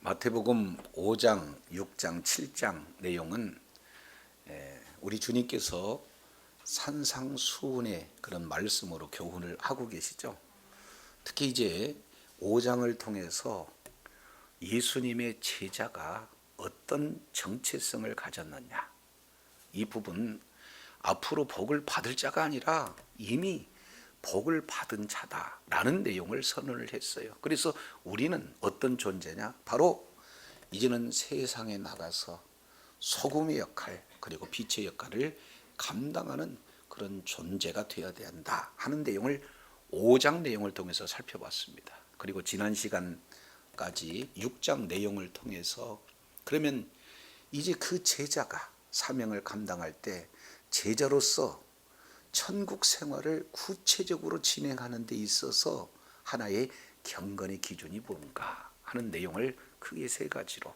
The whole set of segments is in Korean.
마태복음 5장, 6장, 7장 내용은 우리 주님께서 산상수훈의 그런 말씀으로 교훈을 하고 계시죠. 특히 이제 5장을 통해서 예수님의 제자가 어떤 정체성을 가졌느냐, 이 부분, 앞으로 복을 받을 자가 아니라 이미 복을 받은 자다라는 내용을 선언을 했어요. 그래서 우리는 어떤 존재냐? 바로 이제는 세상에 나가서 소금의 역할, 그리고 빛의 역할을 감당하는 그런 존재가 되어야 된다 하는 내용을 5장 내용을 통해서 살펴봤습니다. 그리고 지난 시간까지 6장 내용을 통해서 그러면 이제 그 제자가 사명을 감당할 때 제자로서 천국 생활을 구체적으로 진행하는 데 있어서 하나의 경건의 기준이 뭔가 하는 내용을 크게 세 가지로,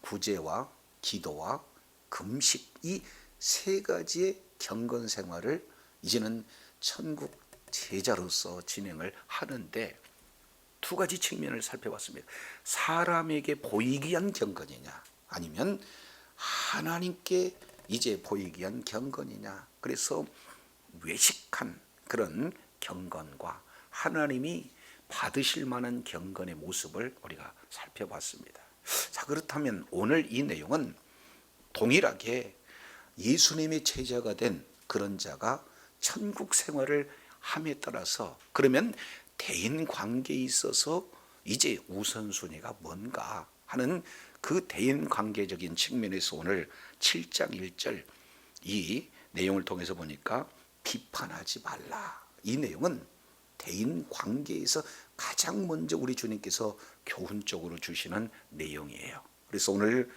구제와 기도와 금식, 이 세 가지의 경건 생활을 이제는 천국 제자로서 진행을 하는데 두 가지 측면을 살펴봤습니다. 사람에게 보이기 위한 경건이냐, 아니면 하나님께 이제 보이기 위한 경건이냐. 그래서 외식한 그런 경건과 하나님이 받으실 만한 경건의 모습을 우리가 살펴봤습니다. 자, 그렇다면 오늘 이 내용은 동일하게 예수님의 제자가 된 그런 자가 천국 생활을 함에 따라서, 그러면 대인 관계에 있어서 이제 우선순위가 뭔가 하는 그 대인 관계적인 측면에서 오늘 7장 1절 이 내용을 통해서 보니까 비판하지 말라, 이 내용은 대인 관계에서 가장 먼저 우리 주님께서 교훈적으로 주시는 내용이에요. 그래서 오늘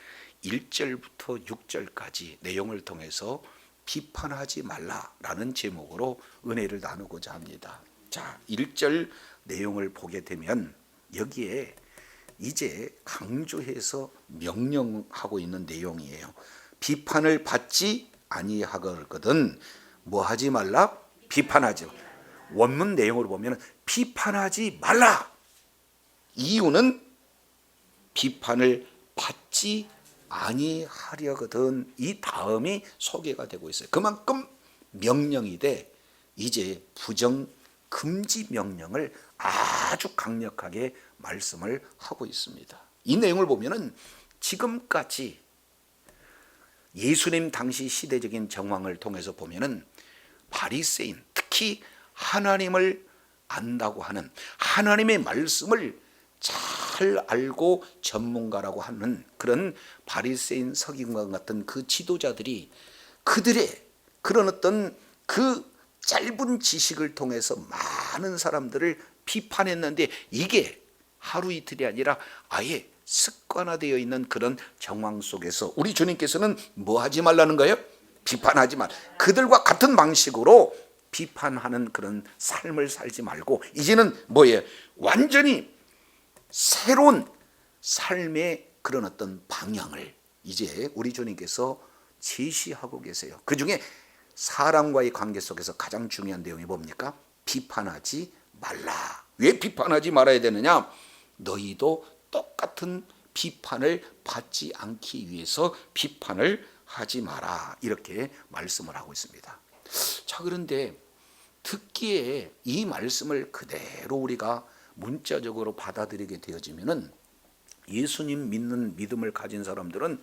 1절부터 6절까지 내용을 통해서 비판하지 말라라는 제목으로 은혜를 나누고자 합니다. 자, 1절 내용을 보게 되면 여기에 이제 강조해서 명령하고 있는 내용이에요. 비판을 받지 아니하거든 뭐 하지 말라? 비판하지. 원문 내용으로 보면 비판하지 말라. 이유는 비판을 받지 아니하려거든, 이 다음이 소개가 되고 있어요. 그만큼 명령이 돼 이제 부정 금지 명령을 아주 강력하게 말씀을 하고 있습니다. 이 내용을 보면은 지금까지 예수님 당시 시대적인 정황을 통해서 보면은 바리새인, 특히 하나님을 안다고 하는, 하나님의 말씀을 잘 알고 전문가라고 하는 그런 바리새인 서기관 같은 그 지도자들이 그들의 그런 어떤 그 짧은 지식을 통해서 많은 사람들을 비판했는데, 이게 하루 이틀이 아니라 아예 습관화되어 있는 그런 정황 속에서 우리 주님께서는 뭐 하지 말라는 거예요? 비판하지 말. 그들과 같은 방식으로 비판하는 그런 삶을 살지 말고 이제는 뭐예요? 완전히 새로운 삶의 그런 어떤 방향을 이제 우리 주님께서 제시하고 계세요. 그 중에 사람과의 관계 속에서 가장 중요한 내용이 뭡니까? 비판하지 말라. 왜 비판하지 말아야 되느냐? 너희도 똑같은 비판을 받지 않기 위해서 비판을 하지 마라, 이렇게 말씀을 하고 있습니다. 자, 그런데 듣기에 이 말씀을 그대로 우리가 문자적으로 받아들이게 되어지면은 예수님 믿는 믿음을 가진 사람들은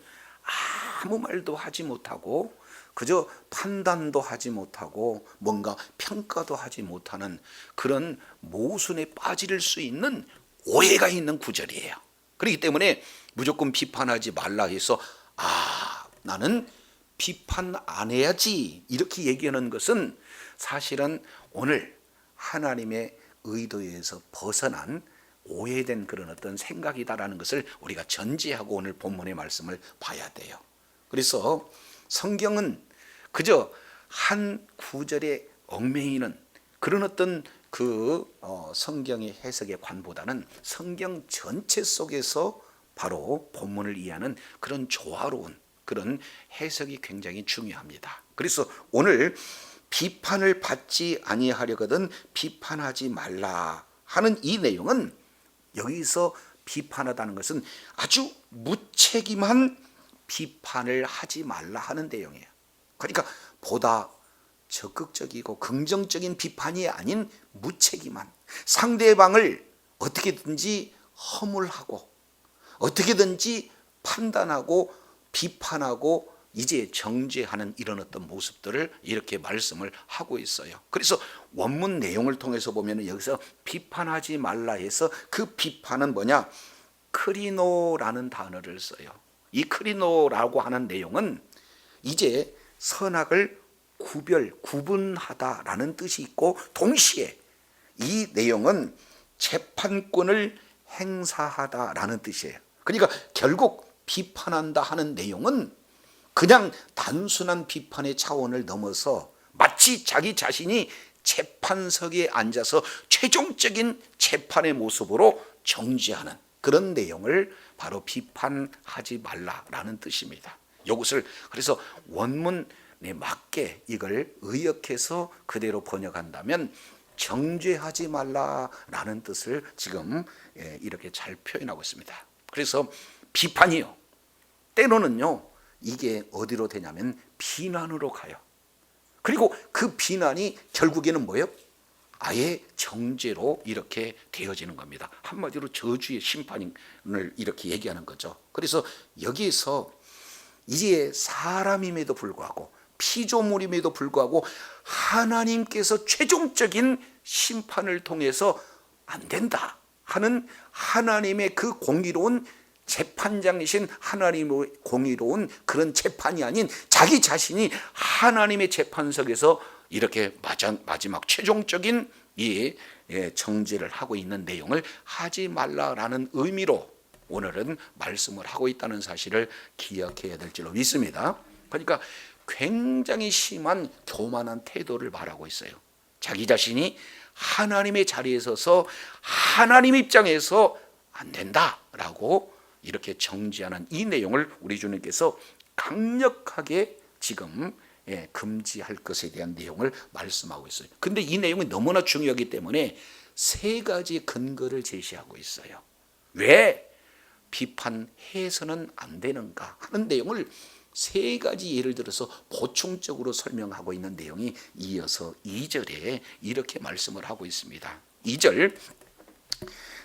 아무 말도 하지 못하고 그저 판단도 하지 못하고 뭔가 평가도 하지 못하는 그런 모순에 빠질 수 있는 오해가 있는 구절이에요. 그렇기 때문에 무조건 비판하지 말라 해서 나는 비판 안 해야지 이렇게 얘기하는 것은 사실은 오늘 하나님의 의도에서 벗어난 오해된 그런 어떤 생각이다라는 것을 우리가 전제하고 오늘 본문의 말씀을 봐야 돼요. 그래서 성경은 그저 한 구절에 얽매이는 그런 어떤 성경의 해석의 관보다는 성경 전체 속에서 바로 본문을 이해하는 그런 조화로운 그런 해석이 굉장히 중요합니다. 그래서 오늘 비판을 받지 아니하려거든 비판하지 말라 하는 이 내용은 여기서 비판하다는 것은 아주 무책임한 비판을 하지 말라 하는 내용이에요. 그러니까 보다 적극적이고 긍정적인 비판이 아닌 무책임한, 상대방을 어떻게든지 허물하고 어떻게든지 판단하고 비판하고 이제 정죄하는 이런 어떤 모습들을 이렇게 말씀을 하고 있어요. 그래서 원문 내용을 통해서 보면 여기서 비판하지 말라 해서 그 비판은 뭐냐? 크리노라는 단어를 써요. 이 크리노라고 하는 내용은 이제 선악을 구분하다라는 뜻이 있고, 동시에 이 내용은 재판권을 행사하다라는 뜻이에요. 그러니까 결국 비판한다 하는 내용은 그냥 단순한 비판의 차원을 넘어서 마치 자기 자신이 재판석에 앉아서 최종적인 재판의 모습으로 정죄하는 그런 내용을 바로 비판하지 말라라는 뜻입니다. 이것을 그래서 원문에 맞게 이걸 의역해서 그대로 번역한다면 정죄하지 말라라는 뜻을 지금 이렇게 잘 표현하고 있습니다. 그래서 비판이요, 때로는요 이게 어디로 되냐면 비난으로 가요. 그리고 그 비난이 결국에는 뭐예요? 아예 정죄로 이렇게 되어지는 겁니다. 한마디로 저주의 심판을 이렇게 얘기하는 거죠. 그래서 여기서 이제 사람임에도 불구하고 피조물임에도 불구하고 하나님께서 최종적인 심판을 통해서 안 된다 하는 하나님의 그 공의로운 재판장이신 하나님의 공의로운 그런 재판이 아닌 자기 자신이 하나님의 재판석에서 이렇게 마지막 최종적인 이 정죄를 하고 있는 내용을 하지 말라라는 의미로 오늘은 말씀을 하고 있다는 사실을 기억해야 될 줄로 믿습니다. 그러니까 굉장히 심한 교만한 태도를 말하고 있어요. 자기 자신이 하나님의 자리에 서서 하나님 입장에서 안 된다라고 이렇게 정죄하는 이 내용을 우리 주님께서 강력하게 지금 금지할 것에 대한 내용을 말씀하고 있어요. 근데 이 내용이 너무나 중요하기 때문에 세 가지 근거를 제시하고 있어요. 왜 비판해서는 안 되는가 하는 내용을 세 가지 예를 들어서 보충적으로 설명하고 있는 내용이 이어서 2절에 이렇게 말씀을 하고 있습니다. 2절,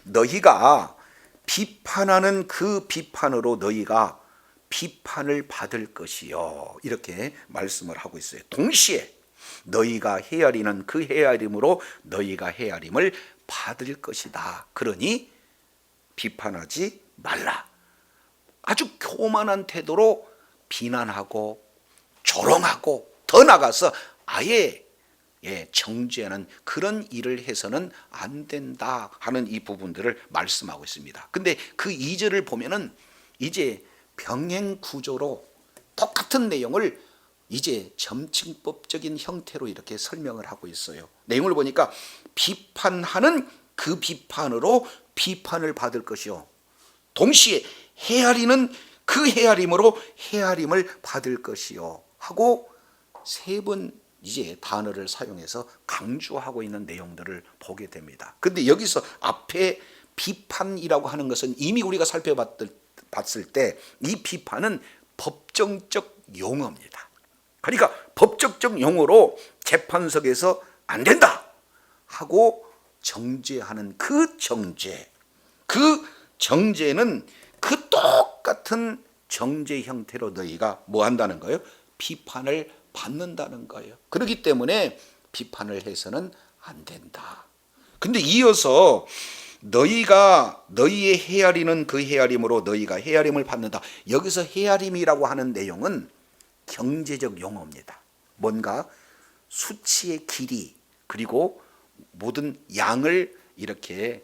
너희가 비판하는 그 비판으로 너희가 비판을 받을 것이요, 이렇게 말씀을 하고 있어요. 동시에 너희가 헤아리는 그 헤아림으로 너희가 헤아림을 받을 것이다. 그러니 비판하지 말라. 아주 교만한 태도로 비난하고 조롱하고 더 나가서 아예 정죄하는 그런 일을 해서는 안 된다 하는 이 부분들을 말씀하고 있습니다. 근데 그 2절을 보면은 이제 병행 구조로 똑같은 내용을 이제 점층법적인 형태로 이렇게 설명을 하고 있어요. 내용을 보니까 비판하는 그 비판으로 비판을 받을 것이요, 동시에 헤아리는 그 헤아림으로 헤아림을 받을 것이요 하고 세 번 이제 단어를 사용해서 강조하고 있는 내용들을 보게 됩니다. 근데 여기서 앞에 비판이라고 하는 것은 이미 우리가 살펴봤을 때 이 비판은 법정적 용어입니다. 그러니까 법적적 용어로 재판석에서 안 된다 하고 정죄하는 그 정죄, 그 정죄는 그 똑같은 정죄 형태로 너희가 뭐 한다는 거예요? 비판을 받는다는 거예요. 그렇기 때문에 비판을 해서는 안 된다. 근데 이어서 너희가 너희의 헤아리는 그 헤아림으로 너희가 헤아림을 받는다. 여기서 헤아림이라고 하는 내용은 경제적 용어입니다. 뭔가 수치의 길이 그리고 모든 양을 이렇게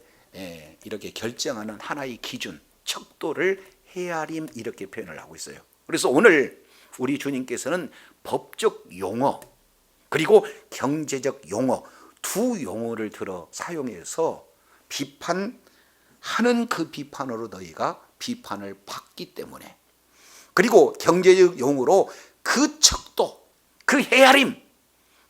결정하는 하나의 기준, 척도를 헤아림 이렇게 표현을 하고 있어요. 그래서 오늘 우리 주님께서는 법적 용어 그리고 경제적 용어 두 용어를 들어 사용해서 비판하는 그 비판으로 너희가 비판을 받기 때문에, 그리고 경제적 용어로 그 척도, 그 헤아림,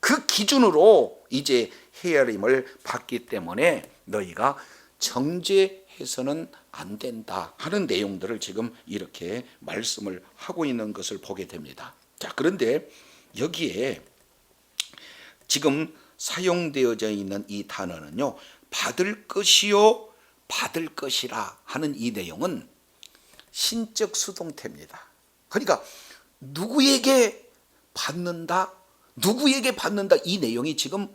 그 기준으로 이제 헤아림을 받기 때문에 너희가 정죄해서는 해서는 안 된다 하는 내용들을 지금 이렇게 말씀을 하고 있는 것을 보게 됩니다. 자, 그런데 여기에 지금 사용되어져 있는 이 단어는요, 받을 것이요 받을 것이라 하는 이 내용은 신적 수동태입니다. 그러니까 누구에게 받는다, 누구에게 받는다, 이 내용이 지금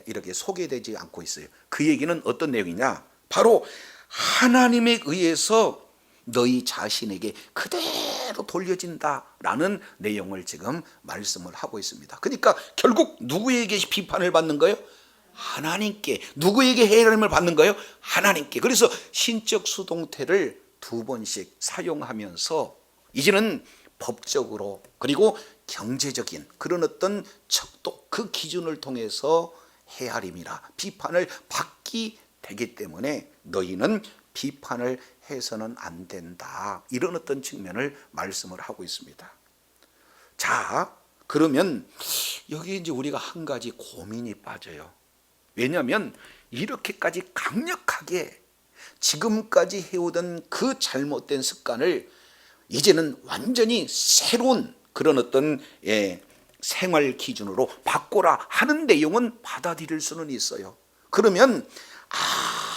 이렇게 소개되지 않고 있어요. 그 얘기는 어떤 내용이냐, 바로 하나님에 의해서 너희 자신에게 그대로 돌려진다라는 내용을 지금 말씀을 하고 있습니다. 그러니까 결국 누구에게 비판을 받는 거예요? 하나님께. 누구에게 해림을 받는 거예요? 하나님께. 그래서 신적 수동태를 두 번씩 사용하면서 이제는 법적으로 그리고 경제적인 그런 어떤 척도, 그 기준을 통해서 헤아림이라 비판을 받기 되기 때문에 너희는 비판을 해서는 안 된다, 이런 어떤 측면을 말씀을 하고 있습니다. 자, 그러면 여기 이제 우리가 한 가지 고민이 빠져요. 왜냐하면 이렇게까지 강력하게 지금까지 해오던 그 잘못된 습관을 이제는 완전히 새로운 그런 어떤 생활 기준으로 바꿔라 하는 내용은 받아들일 수는 있어요. 그러면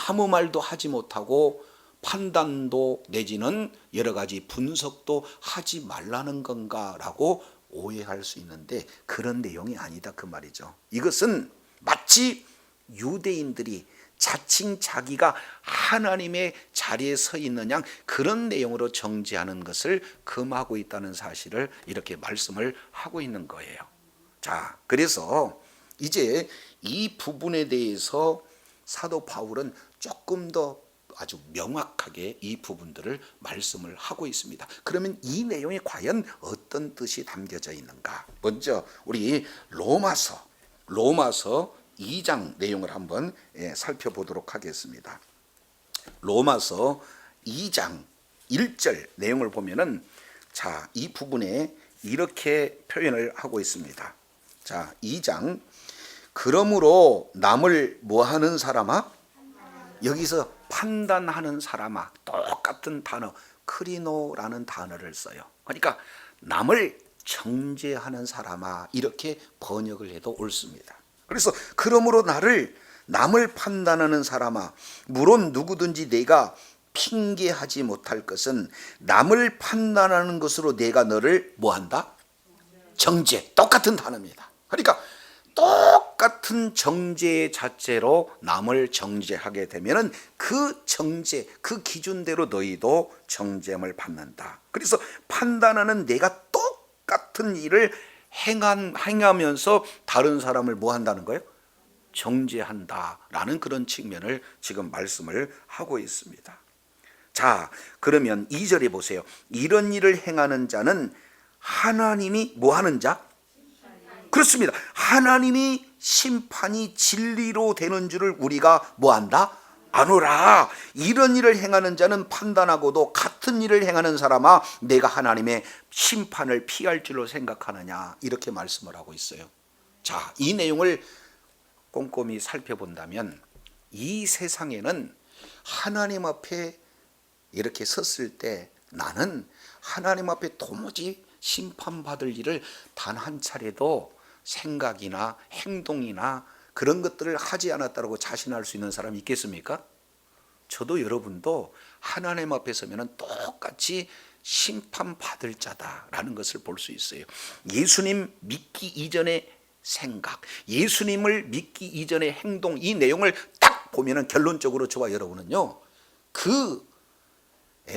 아무 말도 하지 못하고 판단도 내지는 여러 가지 분석도 하지 말라는 건가라고 오해할 수 있는데, 그런 내용이 아니다 그 말이죠. 이것은 마치 유대인들이 자칭 자기가 하나님의 자리에 서 있는 양 그런 내용으로 정죄하는 것을 금하고 있다는 사실을 이렇게 말씀을 하고 있는 거예요. 자, 그래서 이제 이 부분에 대해서 사도 바울은 조금 더 아주 명확하게 이 부분들을 말씀을 하고 있습니다. 그러면 이 내용이 과연 어떤 뜻이 담겨져 있는가? 먼저 우리 로마서 2장 내용을 한번 살펴보도록 하겠습니다. 로마서 2장 1절 내용을 보면은, 자, 이 부분에 이렇게 표현을 하고 있습니다. 자, 2장, 그러므로 남을 뭐 하는 사람아? 여기서 판단하는 사람아, 똑같은 단어 크리노라는 단어를 써요. 그러니까 남을 정죄하는 사람아, 이렇게 번역을 해도 옳습니다. 그래서 그러므로 남을 판단하는 사람아, 물론 누구든지 내가 핑계하지 못할 것은 남을 판단하는 것으로 내가 너를 뭐한다? 정죄. 똑같은 단어입니다. 그러니까 똑같은 정죄 자체로 남을 정죄하게 되면은 그 정죄, 그 기준대로 너희도 정죄함을 받는다. 그래서 판단하는 내가 똑같은 일을 행하면서 다른 사람을 뭐 한다는 거예요? 정죄한다라는 그런 측면을 지금 말씀을 하고 있습니다. 자, 그러면 2절에 보세요. 이런 일을 행하는 자는 하나님이 뭐 하는 자? 그렇습니다. 하나님이 심판이 진리로 되는 줄을 우리가 뭐 한다? 아노라. 이런 일을 행하는 자는 판단하고도 같은 일을 행하는 사람아, 내가 하나님의 심판을 피할 줄로 생각하느냐, 이렇게 말씀을 하고 있어요. 자, 이 내용을 꼼꼼히 살펴본다면 이 세상에는 하나님 앞에 이렇게 섰을 때 나는 하나님 앞에 도무지 심판받을 일을 단 한 차례도 생각이나 행동이나 그런 것들을 하지 않았다고 자신할 수 있는 사람이 있겠습니까? 저도 여러분도 하나님 앞에 서면 똑같이 심판받을 자다라는 것을 볼 수 있어요. 예수님 믿기 이전의 생각, 예수님을 믿기 이전의 행동, 이 내용을 딱 보면 결론적으로 저와 여러분은요, 그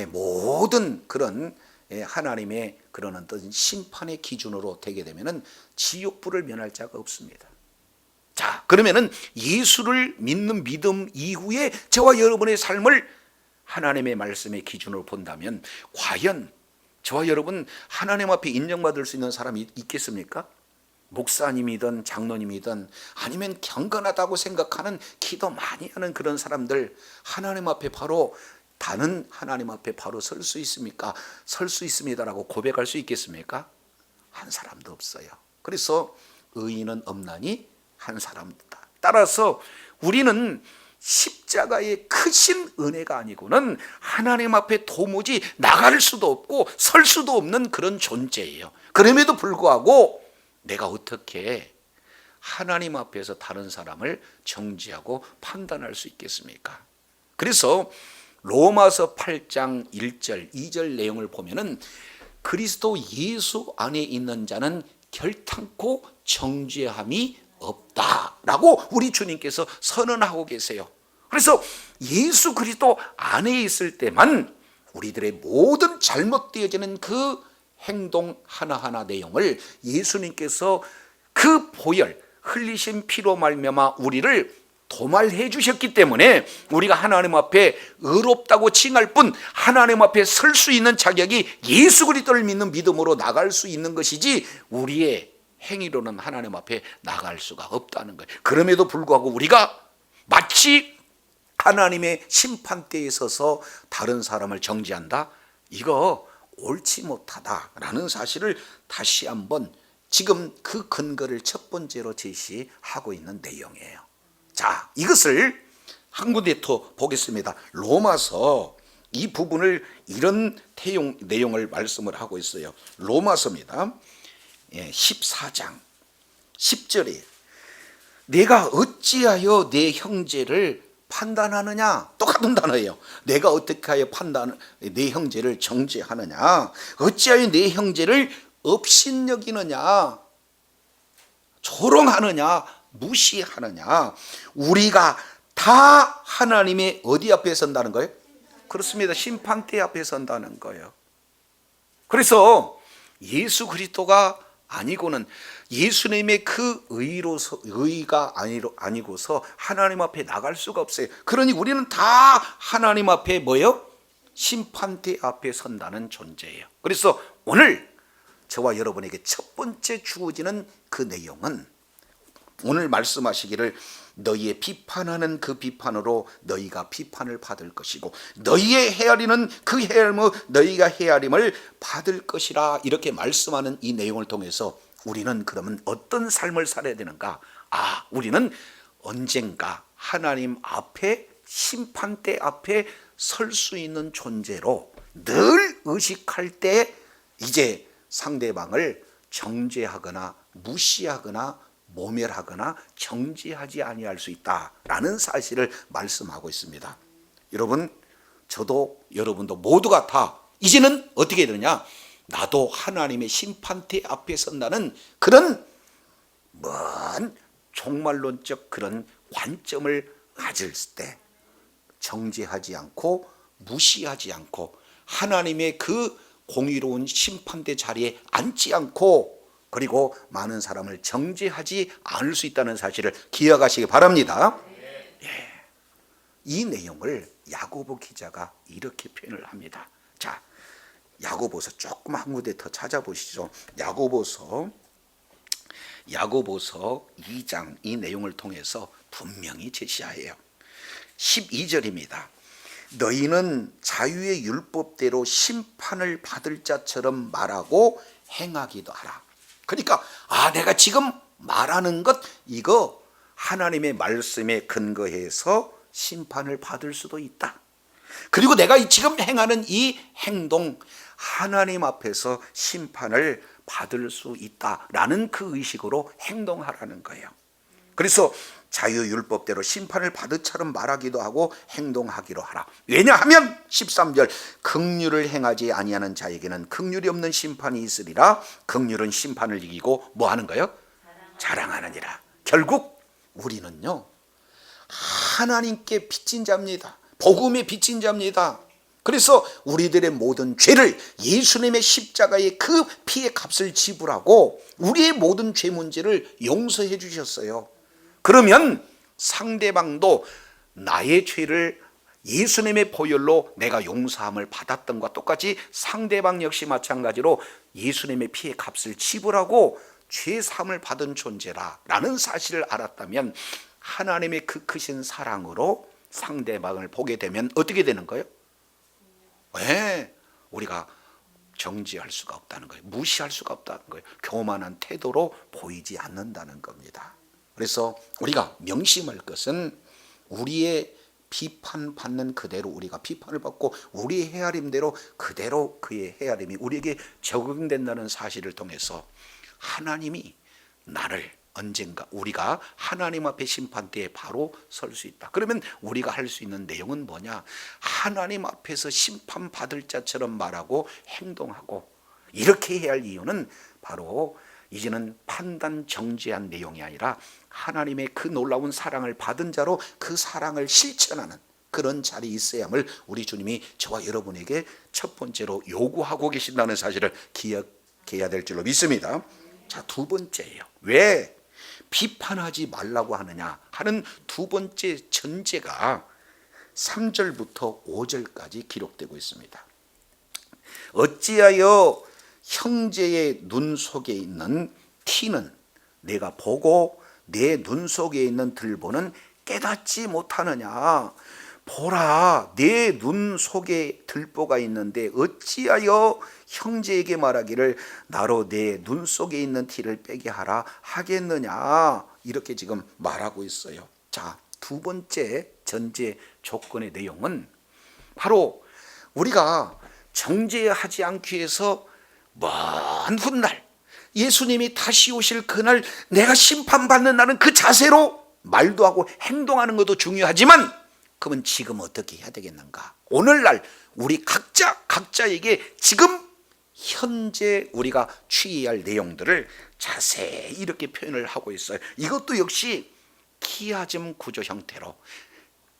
모든 그런 하나님의 그런 어떤 심판의 기준으로 되게 되면은 지옥불을 면할 자가 없습니다. 자, 그러면은 예수를 믿는 믿음 이후에 저와 여러분의 삶을 하나님의 말씀의 기준으로 본다면 과연 저와 여러분 하나님 앞에 인정받을 수 있는 사람이 있겠습니까? 목사님이든 장로님이든 아니면 경건하다고 생각하는 기도 많이 하는 그런 사람들, 하나님 앞에 바로 다는 하나님 앞에 바로 설 수 있습니까? 설 수 있습니다라고 고백할 수 있겠습니까? 한 사람도 없어요. 그래서 의인은 없나니 한 사람이다. 따라서 우리는 십자가의 크신 은혜가 아니고는 하나님 앞에 도무지 나갈 수도 없고 설 수도 없는 그런 존재예요. 그럼에도 불구하고 내가 어떻게 하나님 앞에서 다른 사람을 정죄하고 판단할 수 있겠습니까? 그래서 로마서 8장 1절 2절 내용을 보면은 그리스도 예수 안에 있는 자는 결탄코 정죄함이 없다라고 우리 주님께서 선언하고 계세요. 그래서 예수 그리스도 안에 있을 때만 우리들의 모든 잘못되어지는 그 행동 하나하나 내용을 예수님께서 그 보혈 흘리신 피로 말미암아 우리를 도말해 주셨기 때문에 우리가 하나님 앞에 의롭다고 칭할 뿐 하나님 앞에 설 수 있는 자격이 예수 그리스도를 믿는 믿음으로 나갈 수 있는 것이지 우리의 행위로는 하나님 앞에 나갈 수가 없다는 거예요. 그럼에도 불구하고 우리가 마치 하나님의 심판대에 서서 다른 사람을 정죄한다? 이거 옳지 못하다라는 사실을 다시 한번 지금 그 근거를 첫 번째로 제시하고 있는 내용이에요. 자, 이것을 한 군데 더 보겠습니다. 로마서 이 부분을 이런 내용을 말씀을 하고 있어요. 로마서입니다. 14장 10절에 내가 어찌하여 내 형제를 판단하느냐? 똑같은 단어예요. 내가 어떻게 하여 내 형제를 정죄하느냐? 어찌하여 내 형제를 업신여기느냐? 조롱하느냐? 무시하느냐? 우리가 다 하나님의 어디 앞에 선다는 거예요? 그렇습니다. 심판대 앞에 선다는 거예요. 그래서 예수 그리스도가 아니고는 예수님의 그 의가 아니고서 하나님 앞에 나갈 수가 없어요. 그러니 우리는 다 하나님 앞에 뭐예요? 심판대 앞에 선다는 존재예요. 그래서 오늘 저와 여러분에게 첫 번째 주어지는 그 내용은 오늘 말씀하시기를 너희의 비판하는 그 비판으로 너희가 비판을 받을 것이고 너희의 헤아리는 그 헤아림으로 너희가 헤아림을 받을 것이라 이렇게 말씀하는 이 내용을 통해서 우리는 그러면 어떤 삶을 살아야 되는가? 우리는 언젠가 하나님 앞에 심판대 앞에 설 수 있는 존재로 늘 의식할 때 이제 상대방을 정죄하거나 무시하거나 모멸하거나 정죄하지 아니할 수 있다라는 사실을 말씀하고 있습니다. 여러분, 저도 여러분도 모두가 다 이제는 어떻게 해야 되느냐? 나도 하나님의 심판대 앞에 선다는 그런 먼 종말론적 그런 관점을 가질 때 정죄하지 않고 무시하지 않고 하나님의 그 공의로운 심판대 자리에 앉지 않고 그리고 많은 사람을 정죄하지 않을 수 있다는 사실을 기억하시기 바랍니다. 이 내용을 야고보 기자가 이렇게 표현을 합니다. 자, 야고보서 조금 한 군데 더 찾아보시죠. 야고보서 2장 이 내용을 통해서 분명히 제시하여요. 12절입니다. 너희는 자유의 율법대로 심판을 받을 자처럼 말하고 행하기도 하라. 그러니까 내가 지금 말하는 것 이거 하나님의 말씀에 근거해서 심판을 받을 수도 있다. 그리고 내가 지금 행하는 이 행동 하나님 앞에서 심판을 받을 수 있다라는 그 의식으로 행동하라는 거예요. 그래서 자유율법대로 심판을 받을처럼 말하기도 하고 행동하기로 하라. 왜냐하면 13절 긍휼을 행하지 아니하는 자에게는 긍휼이 없는 심판이 있으리라. 긍휼은 심판을 이기고 뭐 하는 거예요? 자랑하느니라. 결국 우리는요 하나님께 빚진 자입니다. 복음에 빚진 자입니다. 그래서 우리들의 모든 죄를 예수님의 십자가의 그 피의 값을 지불하고 우리의 모든 죄 문제를 용서해 주셨어요. 그러면 상대방도 나의 죄를 예수님의 보혈로 내가 용서함을 받았던 것과 똑같이 상대방 역시 마찬가지로 예수님의 피의 값을 지불하고 죄 사함을 받은 존재라는 사실을 알았다면 하나님의 그 크신 사랑으로 상대방을 보게 되면 어떻게 되는 거예요? 우리가 정죄할 수가 없다는 거예요. 무시할 수가 없다는 거예요. 교만한 태도로 보이지 않는다는 겁니다. 그래서 우리가 명심할 것은 우리의 비판받는 그대로 우리가 비판을 받고 우리의 헤아림대로 그대로 그의 헤아림이 우리에게 적용된다는 사실을 통해서 하나님이 나를 언젠가 우리가 하나님 앞에 심판대에 바로 설 수 있다. 그러면 우리가 할 수 있는 내용은 뭐냐? 하나님 앞에서 심판받을 자처럼 말하고 행동하고 이렇게 해야 할 이유는 바로 이제는 판단 정죄한 내용이 아니라 하나님의 그 놀라운 사랑을 받은 자로 그 사랑을 실천하는 그런 자리에 있어야함을 우리 주님이 저와 여러분에게 첫 번째로 요구하고 계신다는 사실을 기억해야 될 줄로 믿습니다. 자, 두 번째예요. 왜 비판하지 말라고 하느냐 하는 두 번째 전제가 3절부터 5절까지 기록되고 있습니다. 어찌하여 형제의 눈 속에 있는 티는 내가 보고 내 눈 속에 있는 들보는 깨닫지 못하느냐. 보라, 내 눈 속에 들보가 있는데 어찌하여 형제에게 말하기를 나로 내 눈 속에 있는 티를 빼게 하라 하겠느냐. 이렇게 지금 말하고 있어요. 자, 두 번째 전제 조건의 내용은 바로 우리가 정죄하지 않기 위해서 먼 훗날 예수님이 다시 오실 그날 내가 심판받는 날은 그 자세로 말도 하고 행동하는 것도 중요하지만 그러면 지금 어떻게 해야 되겠는가? 오늘날 우리 각자에게 지금 현재 우리가 취해야 할 내용들을 자세히 이렇게 표현을 하고 있어요. 이것도 역시 키아즘 구조 형태로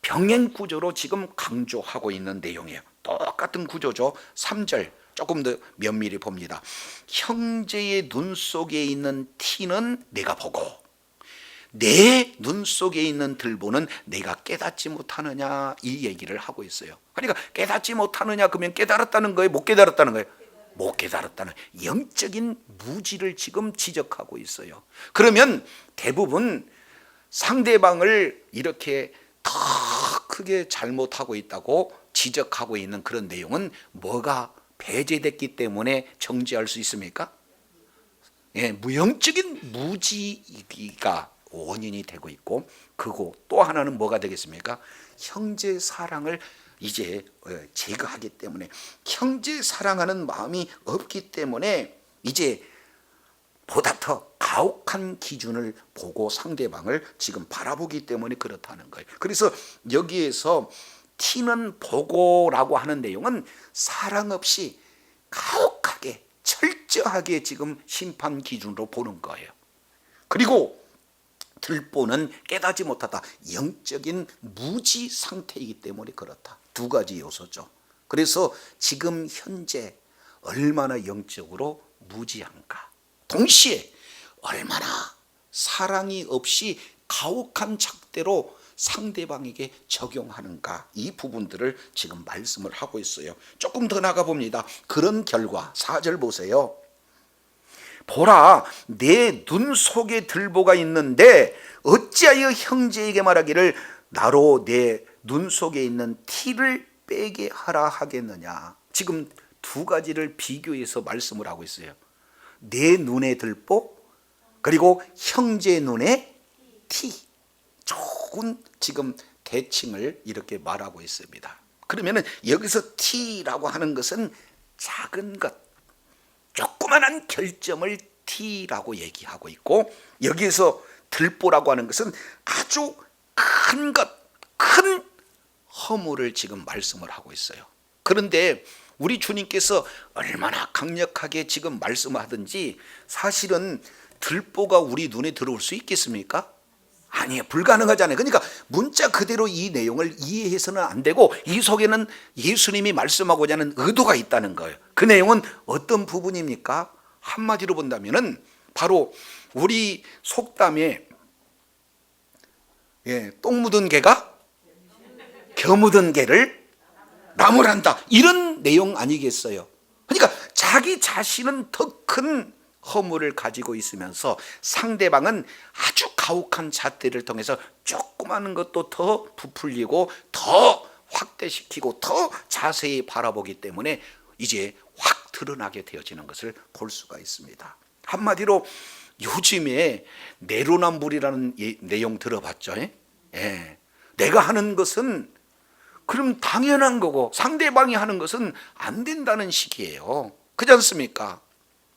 병행 구조로 지금 강조하고 있는 내용이에요. 똑같은 구조죠. 3절 조금 더 면밀히 봅니다. 형제의 눈 속에 있는 티는 내가 보고 내 눈 속에 있는 들보는 내가 깨닫지 못하느냐, 이 얘기를 하고 있어요. 그러니까 깨닫지 못하느냐 그러면 깨달았다는 거예요? 못 깨달았다는 거예요? 못 깨달았다는 영적인 무지를 지금 지적하고 있어요. 그러면 대부분 상대방을 이렇게 더 크게 잘못하고 있다고 지적하고 있는 그런 내용은 뭐가 배제됐기 때문에 정죄할 수 있습니까? 예, 무형적인 무지가 원인이 되고 있고, 그거 또 하나는 뭐가 되겠습니까? 형제 사랑을 이제 제거하기 때문에, 형제 사랑하는 마음이 없기 때문에 이제 보다 더 가혹한 기준을 보고 상대방을 지금 바라보기 때문에 그렇다는 거예요. 그래서 여기에서 티는 보고라고 하는 내용은 사랑 없이 가혹하게 철저하게 지금 심판 기준으로 보는 거예요. 그리고 들보는 깨닫지 못하다, 영적인 무지 상태이기 때문에 그렇다. 두 가지 요소죠. 그래서 지금 현재 얼마나 영적으로 무지한가, 동시에 얼마나 사랑이 없이 가혹한 잣대로 상대방에게 적용하는가, 이 부분들을 지금 말씀을 하고 있어요. 조금 더 나가 봅니다. 그런 결과 4절 보세요. 보라, 내 눈 속에 들보가 있는데 어찌하여 형제에게 말하기를 나로 내 눈 속에 있는 티를 빼게 하라 하겠느냐. 지금 두 가지를 비교해서 말씀을 하고 있어요. 내 눈의 들보, 그리고 형제 눈의 티. 좋은 지금 대칭을 이렇게 말하고 있습니다. 그러면은 여기서 티라고 하는 것은 작은 것, 조그만한 결점을 티라고 얘기하고 있고, 여기에서 들보라고 하는 것은 아주 큰 것, 큰 허물을 지금 말씀을 하고 있어요. 그런데 우리 주님께서 얼마나 강력하게 지금 말씀하든지 사실은 들보가 우리 눈에 들어올 수 있겠습니까? 아니에요. 불가능하잖아요. 그러니까 문자 그대로 이 내용을 이해해서는 안 되고, 이 속에는 예수님이 말씀하고자 하는 의도가 있다는 거예요. 그 내용은 어떤 부분입니까? 한마디로 본다면은 바로 우리 속담에 똥 묻은 개가 겨 묻은 개를 나무란다, 이런 내용 아니겠어요? 그러니까 자기 자신은 더 큰 허물을 가지고 있으면서 상대방은 아주 가혹한 잣대를 통해서 조그마한 것도 더 부풀리고 더 확대시키고 더 자세히 바라보기 때문에 이제 확 드러나게 되어지는 것을 볼 수가 있습니다. 한마디로 요즘에 내로남불이라는 내용 들어봤죠? 예. 내가 하는 것은 그럼 당연한 거고 상대방이 하는 것은 안 된다는 식이에요. 그렇지 않습니까?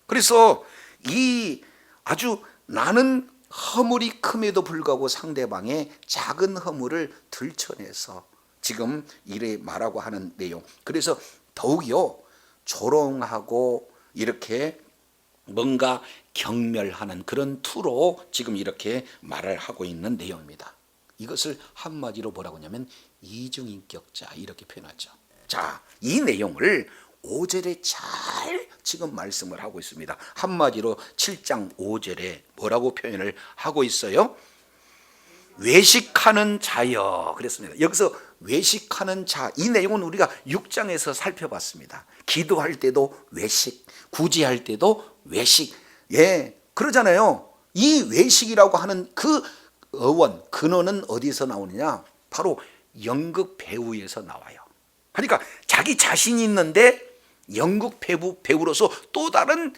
그래서 이 아주 나는 허물이 큼에도 불구하고 상대방의 작은 허물을 들춰내서 지금 이래 말하고 하는 내용. 그래서 더욱이요 조롱하고 이렇게 뭔가 경멸하는 그런 투로 지금 이렇게 말을 하고 있는 내용입니다. 이것을 한마디로 뭐라고 하냐면 이중인격자 이렇게 표현하죠. 자, 이 내용을 5절에 잘 지금 말씀을 하고 있습니다. 한마디로 7장 5절에 뭐라고 표현을 하고 있어요? 외식하는 자여 그랬습니다. 여기서 외식하는 자, 이 내용은 우리가 6장에서 살펴봤습니다. 기도할 때도 외식, 구제할 때도 외식, 예, 그러잖아요. 이 외식이라고 하는 그 어원, 근원은 어디서 나오느냐? 바로 연극 배우에서 나와요. 그러니까 자기 자신이 있는데 연극 배우로서 또 다른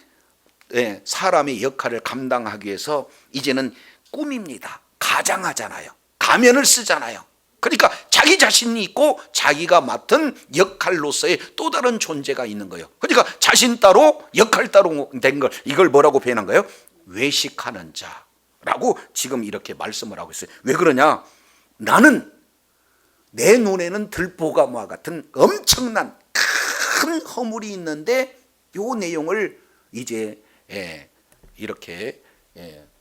사람의 역할을 감당하기 위해서 이제는 꾸밉니다. 가장하잖아요. 가면을 쓰잖아요. 그러니까 자기 자신이 있고 자기가 맡은 역할로서의 또 다른 존재가 있는 거예요. 그러니까 자신 따로 역할 따로 된 걸 이걸 뭐라고 표현한 거예요? 외식하는 자라고 지금 이렇게 말씀을 하고 있어요. 왜 그러냐? 나는 내 눈에는 들보가와 같은 엄청난 큰 허물이 있는데 이 내용을 이제 이렇게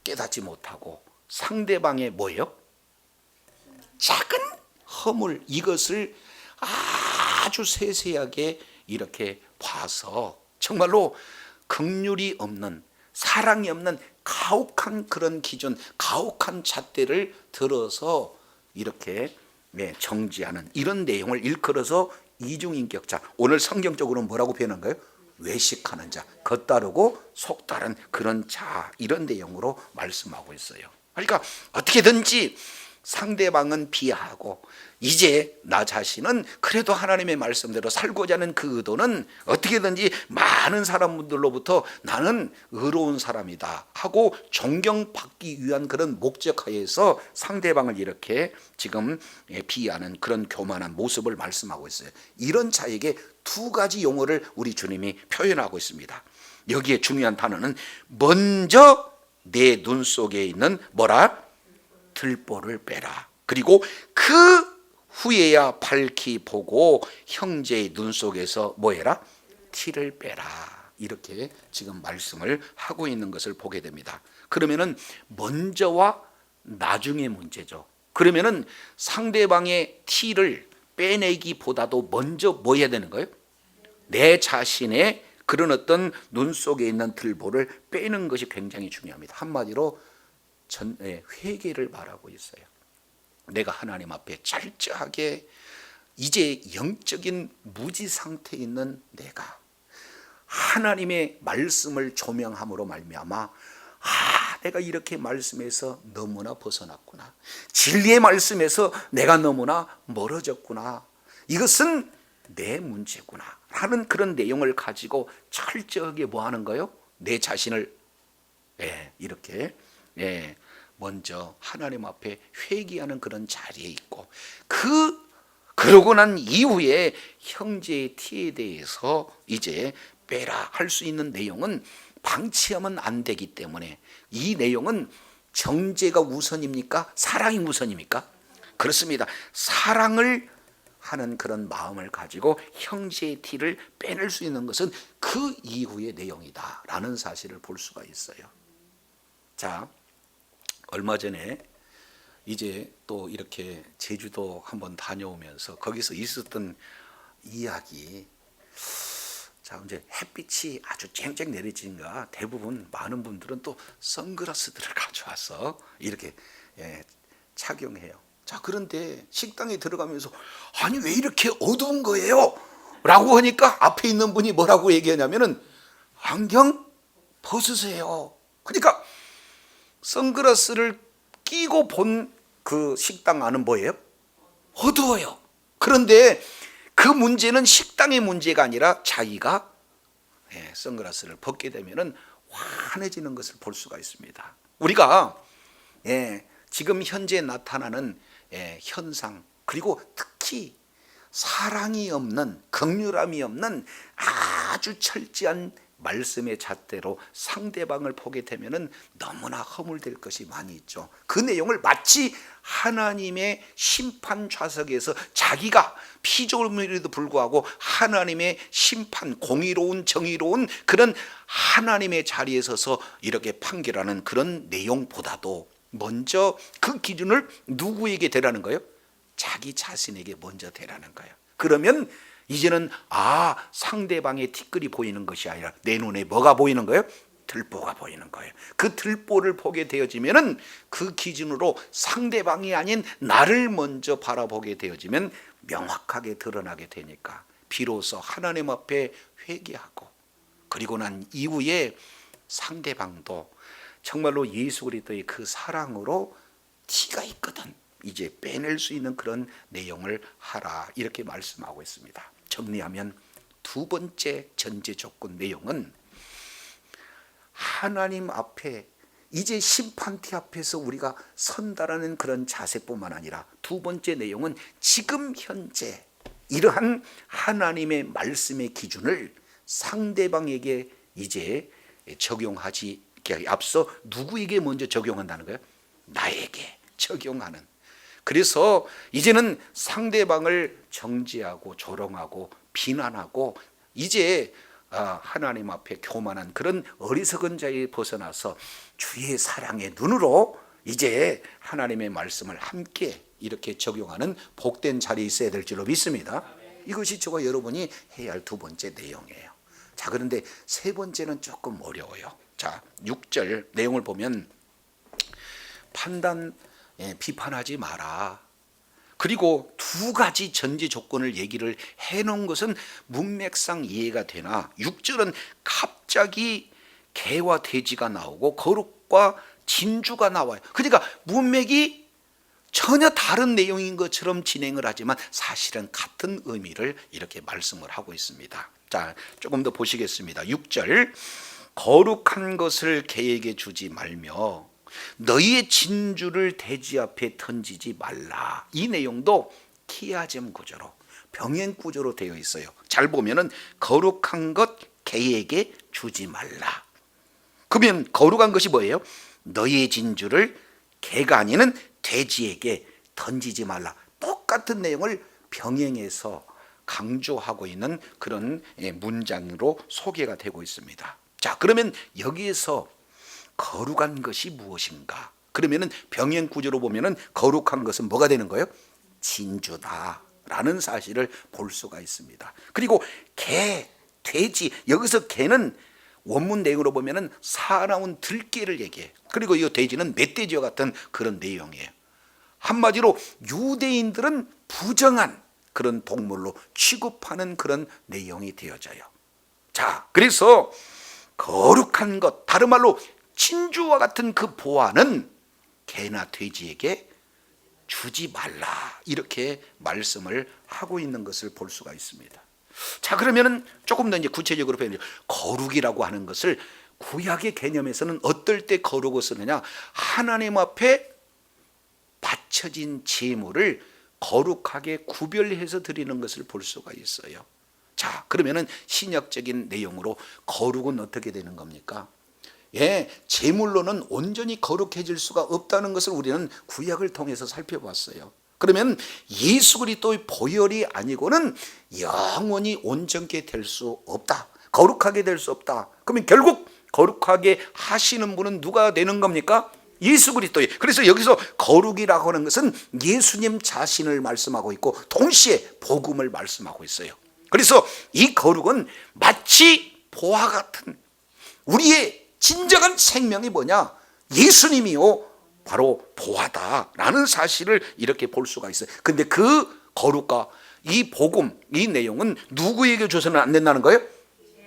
깨닫지 못하고 상대방의 뭐예요? 작은 허물 이것을 아주 세세하게 이렇게 봐서 정말로 긍휼이 없는 사랑이 없는 가혹한 그런 기준, 가혹한 잣대를 들어서 이렇게 정지하는 이런 내용을 일컬어서 이중인격자, 오늘 성경적으로는 뭐라고 표현한 거예요? 외식하는 자, 겉다르고 속다른 그런 자, 이런 내용으로 말씀하고 있어요. 그러니까 어떻게든지 상대방은 비하하고 이제 나 자신은 그래도 하나님의 말씀대로 살고자 하는 그 의도는 어떻게든지 많은 사람들로부터 나는 의로운 사람이다 하고 존경받기 위한 그런 목적하에서 상대방을 이렇게 지금 비하하는 그런 교만한 모습을 말씀하고 있어요. 이런 자에게 두 가지 용어를 우리 주님이 표현하고 있습니다. 여기에 중요한 단어는 먼저 내 눈 속에 있는 뭐라? 들보를 빼라. 그리고 그 후에야 밝히 보고 형제의 눈 속에서 뭐 해라? 티를 빼라. 이렇게 지금 말씀을 하고 있는 것을 보게 됩니다. 그러면은 먼저와 나중의 문제죠. 그러면은 상대방의 티를 빼내기보다도 먼저 뭐 해야 되는 거예요? 내 자신의 그런 어떤 눈 속에 있는 들보를 빼는 것이 굉장히 중요합니다. 한마디로 회개를 말하고 있어요. 내가 하나님 앞에 철저하게 이제 영적인 무지 상태에 있는 내가 하나님의 말씀을 조명함으로 말미암아 내가 이렇게 말씀에서 너무나 벗어났구나, 진리의 말씀에서 내가 너무나 멀어졌구나, 이것은 내 문제구나 하는 그런 내용을 가지고 철저하게 뭐 하는 거요? 내 자신을 이렇게 먼저 하나님 앞에 회개하는 그런 자리에 있고 그러고 난 이후에 형제의 티에 대해서 이제 빼라 할 수 있는 내용은 방치하면 안 되기 때문에 이 내용은 정죄가 우선입니까? 사랑이 우선입니까? 그렇습니다. 사랑을 하는 그런 마음을 가지고 형제의 티를 빼낼 수 있는 것은 그 이후의 내용이다라는 사실을 볼 수가 있어요. 자, 얼마 전에 이제 또 이렇게 제주도 한번 다녀오면서 거기서 있었던 이야기, 자 이제 햇빛이 아주 쨍쨍 내리지니까 대부분 많은 분들은 또 선글라스들을 가져와서 이렇게 착용해요. 자, 그런데 식당에 들어가면서 아니 왜 이렇게 어두운 거예요? 라고 하니까 앞에 있는 분이 뭐라고 얘기하냐면은 안경 벗으세요. 그러니까 선글라스를 끼고 본 그 식당 안은 뭐예요? 어두워요. 그런데 그 문제는 식당의 문제가 아니라 자기가 선글라스를 벗게 되면은 환해지는 것을 볼 수가 있습니다. 우리가 지금 현재 나타나는 현상, 그리고 특히 사랑이 없는, 긍휼함이 없는 아주 철저한 말씀의 잣대로 상대방을 보게 되면은 너무나 허물될 것이 많이 있죠. 그 내용을 마치 하나님의 심판 좌석에서 자기가 피조물에도 불구하고 하나님의 심판, 공의로운 정의로운 그런 하나님의 자리에 서서 이렇게 판결하는 그런 내용보다도 먼저 그 기준을 누구에게 대라는 거예요? 자기 자신에게 먼저 대라는 거예요. 그러면 이제는 상대방의 티끌이 보이는 것이 아니라 내 눈에 뭐가 보이는 거예요? 들보가 보이는 거예요. 그 들보를 보게 되어지면은 그 기준으로 상대방이 아닌 나를 먼저 바라보게 되어지면 명확하게 드러나게 되니까 비로소 하나님 앞에 회개하고, 그리고 난 이후에 상대방도 정말로 예수 그리스도의 그 사랑으로 티가 있거든 이제 빼낼 수 있는 그런 내용을 하라, 이렇게 말씀하고 있습니다. 정리하면 두 번째 전제 조건 내용은 하나님 앞에 이제 심판대 앞에서 우리가 선다라는 그런 자세뿐만 아니라 두 번째 내용은 지금 현재 이러한 하나님의 말씀의 기준을 상대방에게 이제 적용하지 앞서 누구에게 먼저 적용한다는 거예요? 나에게 적용하는. 그래서 이제는 상대방을 정죄하고 조롱하고 비난하고 이제 하나님 앞에 교만한 그런 어리석은 자에 벗어나서 주의 사랑의 눈으로 이제 하나님의 말씀을 함께 이렇게 적용하는 복된 자리에 있어야 될 줄로 믿습니다. 이것이 저와 여러분이 해야 할 두 번째 내용이에요. 자, 그런데 세 번째는 조금 어려워요. 자, 6절 내용을 보면 비판하지 마라. 그리고 두 가지 전제 조건을 얘기를 해놓은 것은 문맥상 이해가 되나 6절은 갑자기 개와 돼지가 나오고 거룩과 진주가 나와요. 그러니까 문맥이 전혀 다른 내용인 것처럼 진행을 하지만 사실은 같은 의미를 이렇게 말씀을 하고 있습니다. 자, 조금 더 보시겠습니다. 6절 거룩한 것을 개에게 주지 말며 너희의 진주를 돼지 앞에 던지지 말라. 이 내용도 키아즘 구조로 병행 구조로 되어 있어요. 잘 보면은 거룩한 것 개에게 주지 말라. 그러면 거룩한 것이 뭐예요? 너희의 진주를 개가 아니는 돼지에게 던지지 말라. 똑같은 내용을 병행해서 강조하고 있는 그런 문장으로 소개가 되고 있습니다. 자, 그러면 여기에서 거룩한 것이 무엇인가? 그러면은 병행 구조로 보면은 거룩한 것은 뭐가 되는 거예요? 진주다라는 사실을 볼 수가 있습니다. 그리고 개, 돼지, 여기서 개는 원문 내용으로 보면은 사나운 들개를 얘기해요. 그리고 이 돼지는 멧돼지와 같은 그런 내용이에요. 한마디로 유대인들은 부정한 그런 동물로 취급하는 그런 내용이 되어져요. 자, 그래서 거룩한 것, 다른 말로 진주와 같은 그 보화는 개나 돼지에게 주지 말라, 이렇게 말씀을 하고 있는 것을 볼 수가 있습니다. 자, 그러면은 조금 더 이제 구체적으로 표현해요. 거룩이라고 하는 것을 구약의 개념에서는 어떨 때 거룩을 쓰느냐? 하나님 앞에 바쳐진 제물을 거룩하게 구별해서 드리는 것을 볼 수가 있어요. 자, 그러면은 신약적인 내용으로 거룩은 어떻게 되는 겁니까? 제물로는 온전히 거룩해질 수가 없다는 것을 우리는 구약을 통해서 살펴봤어요. 그러면 예수 그리스도의 보혈이 아니고는 영원히 온전케 될 수 없다, 거룩하게 될 수 없다. 그러면 결국 거룩하게 하시는 분은 누가 되는 겁니까? 예수 그리스도의. 그래서 여기서 거룩이라고 하는 것은 예수님 자신을 말씀하고 있고 동시에 복음을 말씀하고 있어요. 그래서 이 거룩은 마치 보화 같은 우리의 진정한 생명이 뭐냐? 예수님이요 바로 보화다라는 사실을 이렇게 볼 수가 있어요. 근데 그 거룩과 이 복음, 이 내용은 누구에게 줘서는 안 된다는 거예요?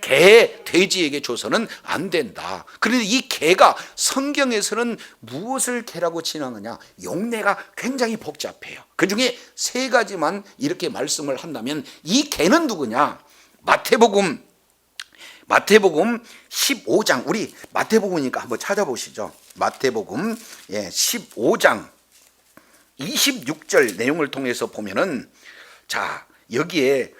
개, 돼지에게 줘서는 안 된다. 그런데 이 개가 성경에서는 무엇을 개라고 칭하느냐? 용례가 굉장히 복잡해요. 그 중에 세 가지만 이렇게 말씀을 한다면 이 개는 누구냐? 마태복음 15장, 우리 마태복음이니까 한번 찾아보시죠. 마태복음 15장 26절 내용을 통해서 보면은, 자, 여기에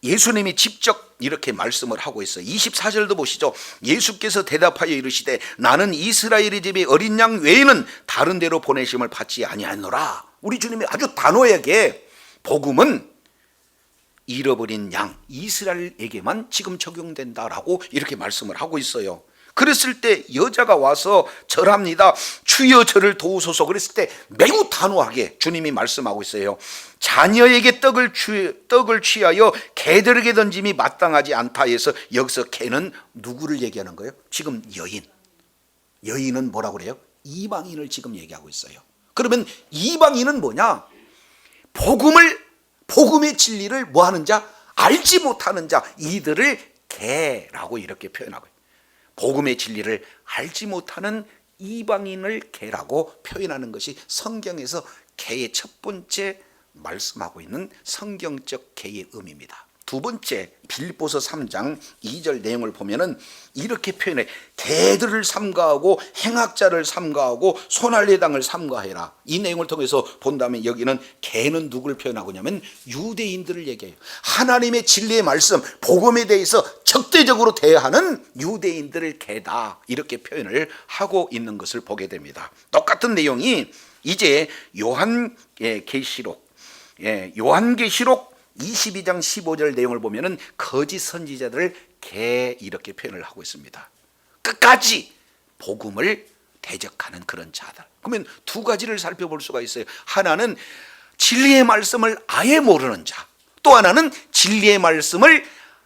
예수님이 직접 이렇게 말씀을 하고 있어요. 24절도 보시죠. 예수께서 대답하여 이르시되 나는 이스라엘의 집에 어린 양 외에는 다른 데로 보내심을 받지 아니하노라. 우리 주님이 아주 단호하게 복음은 잃어버린 양 이스라엘에게만 지금 적용된다라고 이렇게 말씀을 하고 있어요. 그랬을 때 여자가 와서 절합니다. 주여 저를 도우소서. 그랬을 때 매우 단호하게 주님이 말씀하고 있어요. 자녀에게 떡을 취하여 개들에게 던짐이 마땅하지 않다 해서 여기서 개는 누구를 얘기하는 거예요? 지금 여인은 뭐라고 그래요? 이방인을 지금 얘기하고 있어요. 그러면 이방인은 뭐냐? 복음의 진리를 뭐 하는 자? 알지 못하는 자, 이들을 개라고 이렇게 표현하고 있어요. 복음의 진리를 알지 못하는 이방인을 개라고 표현하는 것이 성경에서 개의 첫 번째 말씀하고 있는 성경적 개의 의미입니다. 두 번째, 빌립보서 3장 2절 내용을 보면은 이렇게 표현해. 개들을 삼가하고 행악자를 삼가하고 손할례당을 삼가해라. 이 내용을 통해서 본다면 여기는 개는 누구를 표현하고 있냐면 유대인들을 얘기해요. 하나님의 진리의 말씀, 복음에 대해서 적대적으로 대하는 유대인들을 개다, 이렇게 표현을 하고 있는 것을 보게 됩니다. 똑같은 내용이 이제 요한계시록 22장 15절 내용을 보면은 거짓 선지자들을 개 이렇게 표현을 하고 있습니다. 끝까지 복음을 대적하는 그런 자들. 그러면 두 가지를 살펴볼 수가 있어요. 하나는 진리의 말씀을 아예 모르는 자, 또 하나는 진리의 말씀을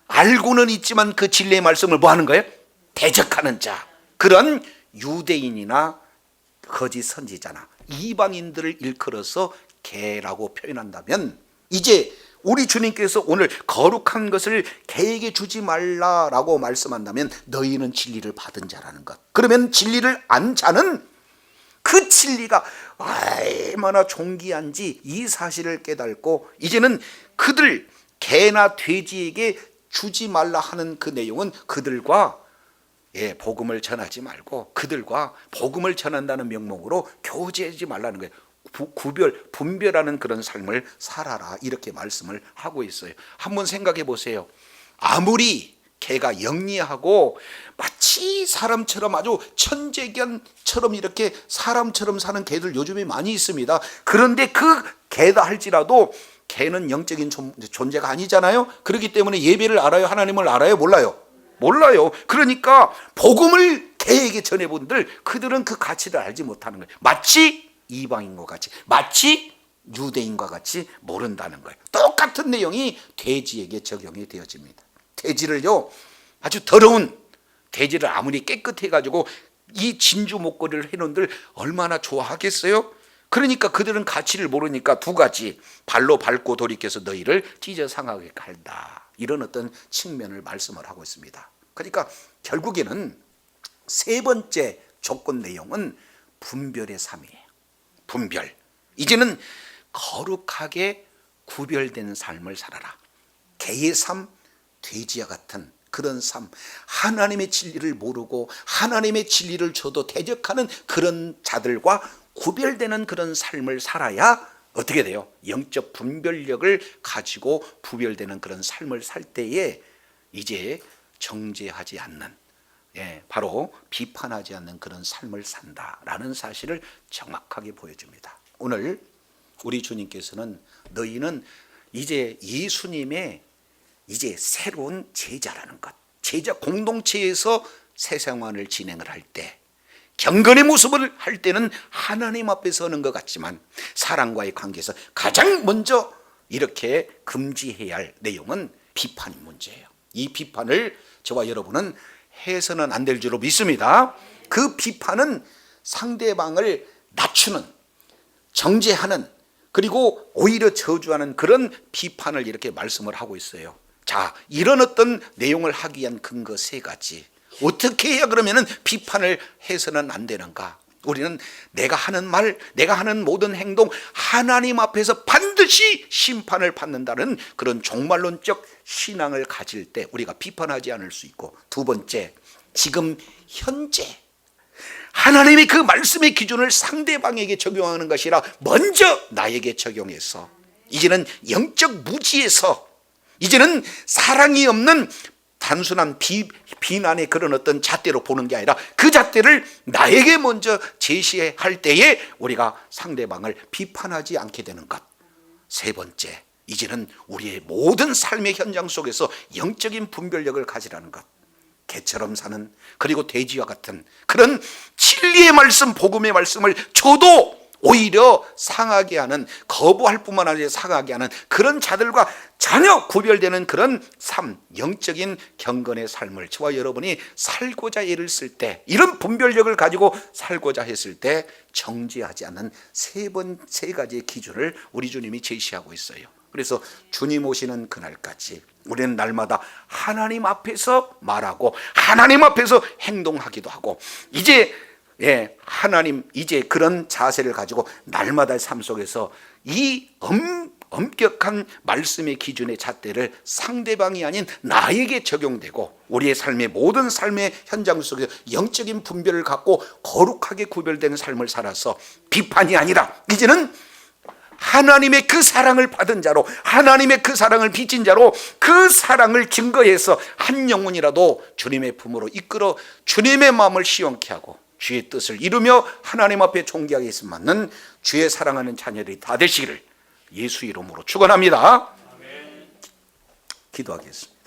알고는 있지만 그 진리의 말씀을 뭐 하는 거예요? 대적하는 자. 그런 유대인이나 거짓 선지자나 이방인들을 일컬어서 개라고 표현한다면, 이제 우리 주님께서 오늘 거룩한 것을 개에게 주지 말라라고 말씀한다면 너희는 진리를 받은 자라는 것. 그러면 진리를 안 자는 그 진리가 얼마나 존귀한지 이 사실을 깨닫고, 이제는 그들 개나 돼지에게 주지 말라 하는 그 내용은 그들과 복음을 전하지 말고 그들과 복음을 전한다는 명목으로 교제하지 말라는 거예요. 분별하는 그런 삶을 살아라, 이렇게 말씀을 하고 있어요. 한번 생각해 보세요. 아무리 개가 영리하고 마치 사람처럼 아주 천재견처럼 이렇게 사람처럼 사는 개들 요즘에 많이 있습니다. 그런데 그 개다 할지라도 개는 영적인 존재가 아니잖아요. 그렇기 때문에 예배를 알아요? 하나님을 알아요? 몰라요? 몰라요. 그러니까 복음을 개에게 전해본들 그들은 그 가치를 알지 못하는 거예요. 마치 이방인과 같이, 마치 유대인과 같이 모른다는 거예요. 똑같은 내용이 돼지에게 적용이 되어집니다. 돼지를요, 아주 더러운 돼지를 아무리 깨끗해 가지고 이 진주 목걸이를 해놓은들 얼마나 좋아하겠어요? 그러니까 그들은 가치를 모르니까 두 가지, 발로 밟고 돌이켜서 너희를 찢어 상하게 갈다, 이런 어떤 측면을 말씀을 하고 있습니다. 그러니까 결국에는 세 번째 조건 내용은 분별의 삶이에요. 분별. 이제는 거룩하게 구별된 삶을 살아라. 개의 삶, 돼지와 같은 그런 삶, 하나님의 진리를 모르고 하나님의 진리를 줘도 대적하는 그런 자들과 구별되는 그런 삶을 살아야 어떻게 돼요? 영적 분별력을 가지고 구별되는 그런 삶을 살 때에 이제 정죄하지 않는, 바로 비판하지 않는 그런 삶을 산다라는 사실을 정확하게 보여줍니다. 오늘 우리 주님께서는 너희는 이제 예수님의 이제 새로운 제자라는 것, 제자 공동체에서 새 생활을 진행을 할 때, 경건의 모습을 할 때는 하나님 앞에 서는 것 같지만 사람과의 관계에서 가장 먼저 이렇게 금지해야 할 내용은 비판이 문제예요. 이 비판을 저와 여러분은 해서는 안 될 줄로 믿습니다. 그 비판은 상대방을 낮추는, 정죄하는, 그리고 오히려 저주하는 그런 비판을 이렇게 말씀을 하고 있어요. 자, 이런 어떤 내용을 하기 위한 근거 세 가지. 어떻게 해야 그러면은 비판을 해서는 안 되는가? 우리는 내가 하는 말, 내가 하는 모든 행동, 하나님 앞에서 반드시 심판을 받는다는 그런 종말론적 신앙을 가질 때 우리가 비판하지 않을 수 있고, 두 번째, 지금 현재 하나님의 그 말씀의 기준을 상대방에게 적용하는 것이 아니라 먼저 나에게 적용해서 이제는 영적 무지에서, 이제는 사랑이 없는 단순한 비난의 그런 어떤 잣대로 보는 게 아니라 그 잣대를 나에게 먼저 제시할 때에 우리가 상대방을 비판하지 않게 되는 것. 세 번째, 이제는 우리의 모든 삶의 현장 속에서 영적인 분별력을 가지라는 것. 개처럼 사는, 그리고 돼지와 같은 그런 진리의 말씀, 복음의 말씀을 줘도 오히려 상하게 하는, 거부할 뿐만 아니라 상하게 하는 그런 자들과 전혀 구별되는 그런 삶, 영적인 경건의 삶을 저와 여러분이 살고자 애를 쓸 때, 이런 분별력을 가지고 살고자 했을 때 정죄하지 않는 세 가지의 기준을 우리 주님이 제시하고 있어요. 그래서 주님 오시는 그날까지 우리는 날마다 하나님 앞에서 말하고 하나님 앞에서 행동하기도 하고, 이제 하나님, 이제 그런 자세를 가지고 날마다의 삶 속에서 이 엄격한 말씀의 기준의 잣대를 상대방이 아닌 나에게 적용되고, 우리의 삶의 모든 삶의 현장 속에서 영적인 분별을 갖고 거룩하게 구별된 삶을 살아서 비판이 아니라 이제는 하나님의 그 사랑을 받은 자로, 하나님의 그 사랑을 빚진 자로 그 사랑을 증거해서 한 영혼이라도 주님의 품으로 이끌어 주님의 마음을 시원케 하고 주의 뜻을 이루며 하나님 앞에 존귀하게 있음맞는 주의 사랑하는 자녀들이 다 되시기를 예수 이름으로 축원합니다. 기도하겠습니다.